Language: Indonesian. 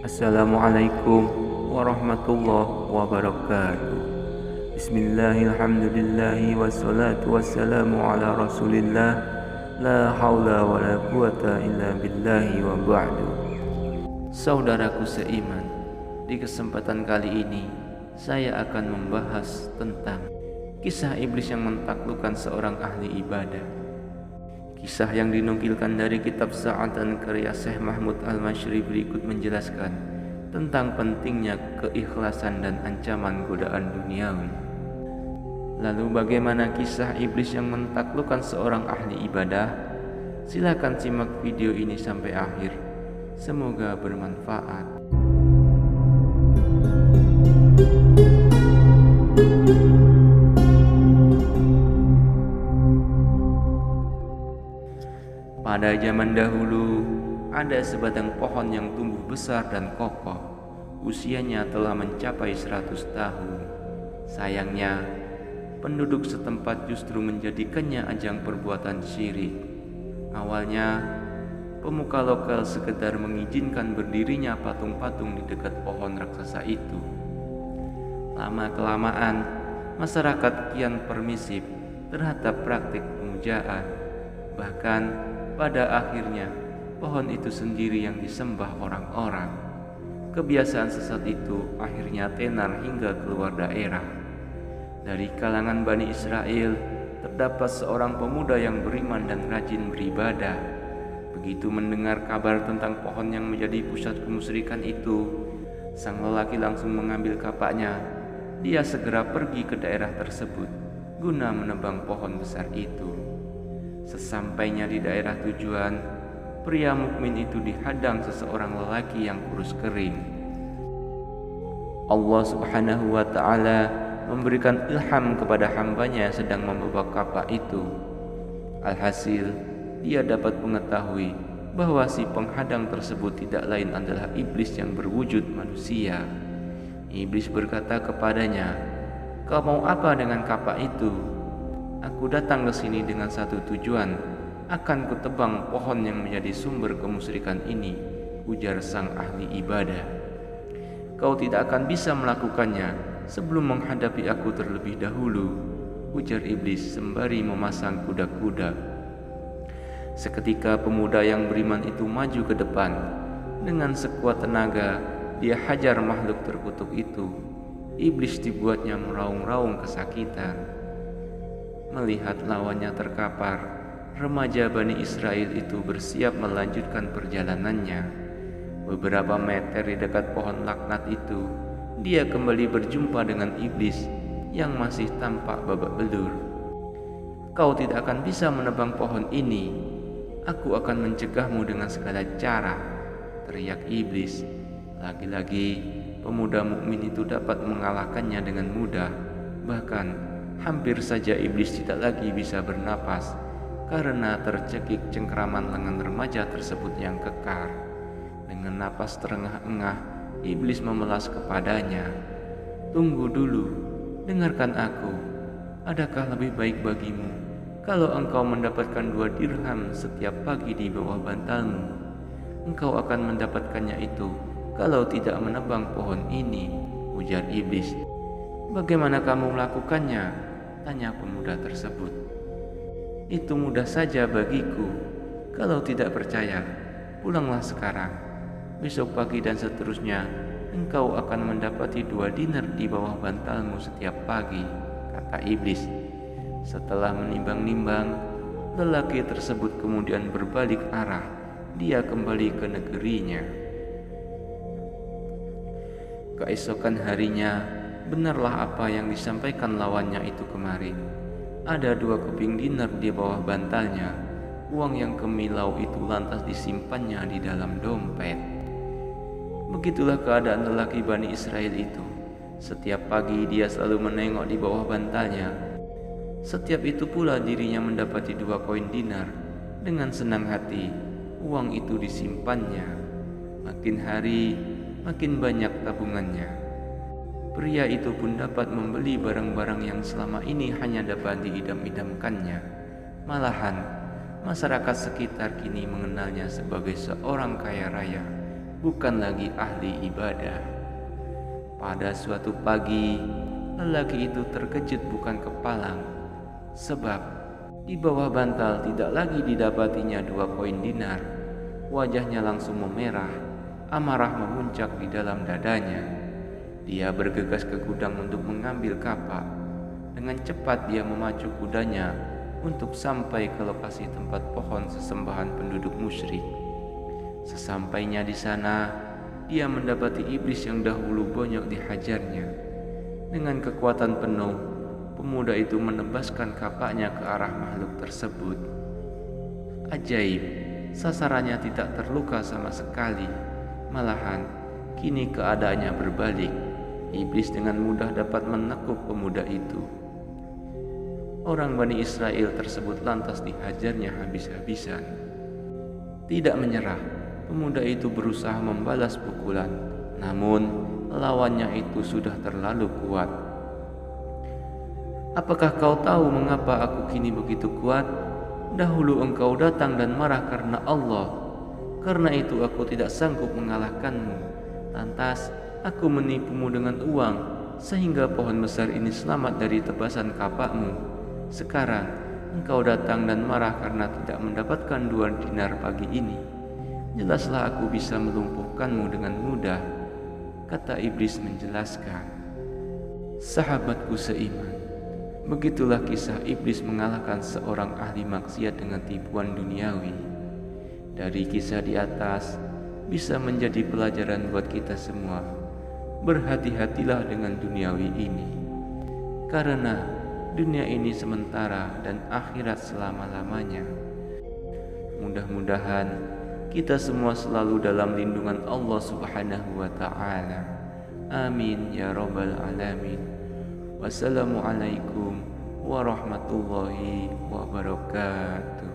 Assalamualaikum warahmatullahi wabarakatuh. Bismillahirrahmanirrahim. Wassalatu wassalamu ala rasulillah. La haula wa la quwata illa billahi wa ba'du. Saudaraku seiman, di kesempatan kali ini saya akan membahas tentang kisah iblis yang mentaklukkan seorang ahli ibadah. Kisah yang dinukilkan dari kitab Sa'atan karya Syekh Mahmud Al-Masyri berikut menjelaskan tentang pentingnya keikhlasan dan ancaman godaan duniawi. Lalu bagaimana kisah iblis yang mentaklukkan seorang ahli ibadah? Silakan simak video ini sampai akhir. Semoga bermanfaat. Pada zaman dahulu, ada sebatang pohon yang tumbuh besar dan kokoh. Usianya telah mencapai 100 tahun. Sayangnya, penduduk setempat justru menjadikannya ajang perbuatan syirik. Awalnya, pemuka lokal sekedar mengizinkan berdirinya patung-patung di dekat pohon raksasa itu. Lama-kelamaan, masyarakat kian permisif terhadap praktik pemujaan. Bahkan, pada akhirnya, pohon itu sendiri yang disembah orang-orang. Kebiasaan sesat itu akhirnya tenar hingga keluar daerah. Dari kalangan Bani Israel, terdapat seorang pemuda yang beriman dan rajin beribadah. Begitu mendengar kabar tentang pohon yang menjadi pusat kemusyrikan itu, sang lelaki langsung mengambil kapaknya. Dia segera pergi ke daerah tersebut guna menebang pohon besar itu. Sesampainya di daerah tujuan, pria mukmin itu dihadang seseorang lelaki yang kurus kering. Allah Subhanahu wa ta'ala memberikan ilham kepada hambanya yang sedang membawa kapak itu. Alhasil, dia dapat mengetahui bahwa si penghadang tersebut tidak lain adalah iblis yang berwujud manusia. Iblis berkata kepadanya, "Kau mau apa dengan kapak itu?" "Aku datang ke sini dengan satu tujuan, akan kutebang pohon yang menjadi sumber kemusyrikan ini," ujar sang ahli ibadah. "Kau tidak akan bisa melakukannya sebelum menghadapi aku terlebih dahulu," ujar iblis sembari memasang kuda-kuda. Seketika pemuda yang beriman itu maju ke depan. Dengan sekuat tenaga, dia hajar makhluk terkutuk itu. Iblis dibuatnya meraung-raung kesakitan. Melihat lawannya terkapar, remaja Bani Israel itu bersiap melanjutkan perjalanannya. Beberapa meter di dekat pohon laknat itu, dia kembali berjumpa dengan iblis yang masih tampak babak belur. "Kau tidak akan bisa menebang pohon ini. Aku akan mencegahmu dengan segala cara," teriak iblis. Lagi-lagi, pemuda mukmin itu dapat mengalahkannya dengan mudah. Bahkan hampir saja iblis tidak lagi bisa bernapas karena tercekik cengkraman lengan remaja tersebut yang kekar. Dengan napas terengah-engah, iblis memelas kepadanya. "Tunggu dulu, dengarkan aku. Adakah lebih baik bagimu kalau engkau mendapatkan 2 dirham setiap pagi di bawah bantalmu? Engkau akan mendapatkannya itu kalau tidak menebang pohon ini," ujar iblis. "Bagaimana kamu melakukannya?" tanya pemuda tersebut. "Itu mudah saja bagiku. Kalau tidak percaya, pulanglah sekarang. Besok pagi dan seterusnya, engkau akan mendapati 2 dinar di bawah bantalmu setiap pagi," kata iblis. Setelah menimbang-nimbang, lelaki tersebut kemudian berbalik arah. Dia kembali ke negerinya. Keesokan harinya, benarlah apa yang disampaikan lawannya itu kemarin. Ada 2 keping dinar di bawah bantalnya. Uang yang kemilau itu lantas disimpannya di dalam dompet. Begitulah keadaan lelaki Bani Israel itu. Setiap pagi dia selalu menengok di bawah bantalnya. Setiap itu pula dirinya mendapati 2 koin dinar. Dengan senang hati, uang itu disimpannya. Makin hari, makin banyak tabungannya. Pria itu pun dapat membeli barang-barang yang selama ini hanya dapat diidam-idamkannya. Malahan, masyarakat sekitar kini mengenalnya sebagai seorang kaya raya bukan lagi ahli ibadah. Pada suatu pagi, lelaki itu terkejut bukan kepalang, sebab di bawah bantal tidak lagi didapatinya 2 koin dinar. Wajahnya langsung memerah, amarah memuncak di dalam dadanya. Dia bergegas ke gudang untuk mengambil kapak. Dengan cepat dia memacu kudanya untuk sampai ke lokasi tempat pohon sesembahan penduduk musyrik. Sesampainya di sana, dia mendapati iblis yang dahulu banyak dihajarnya. Dengan kekuatan penuh, pemuda itu menebaskan kapaknya ke arah makhluk tersebut. Ajaib, sasarannya tidak terluka sama sekali. Malahan, kini keadaannya berbalik. Iblis dengan mudah dapat menekuk pemuda itu. Orang Bani Israel tersebut lantas dihajarnya habis-habisan. Tidak menyerah, pemuda itu berusaha membalas pukulan, namun lawannya itu sudah terlalu kuat. Apakah kau tahu mengapa aku kini begitu kuat? Dahulu engkau datang dan marah karena Allah. Karena itu aku tidak sanggup mengalahkanmu. Lantas aku menipumu dengan uang, sehingga pohon besar ini selamat dari tebasan kapakmu. Sekarang engkau datang dan marah karena tidak mendapatkan 2 dinar pagi ini. Jelaslah aku bisa melumpuhkanmu dengan mudah, kata iblis menjelaskan. Sahabatku seiman, begitulah kisah iblis mengalahkan seorang ahli maksiat dengan tipuan duniawi. Dari kisah di atas bisa menjadi pelajaran buat kita semua. Berhati-hatilah dengan duniawi ini, karena dunia ini sementara dan akhirat selama-lamanya. Mudah-mudahan kita semua selalu dalam lindungan Allah Subhanahu wa ta'ala. Amin ya rabbal alamin. Wassalamualaikum warahmatullahi wabarakatuh.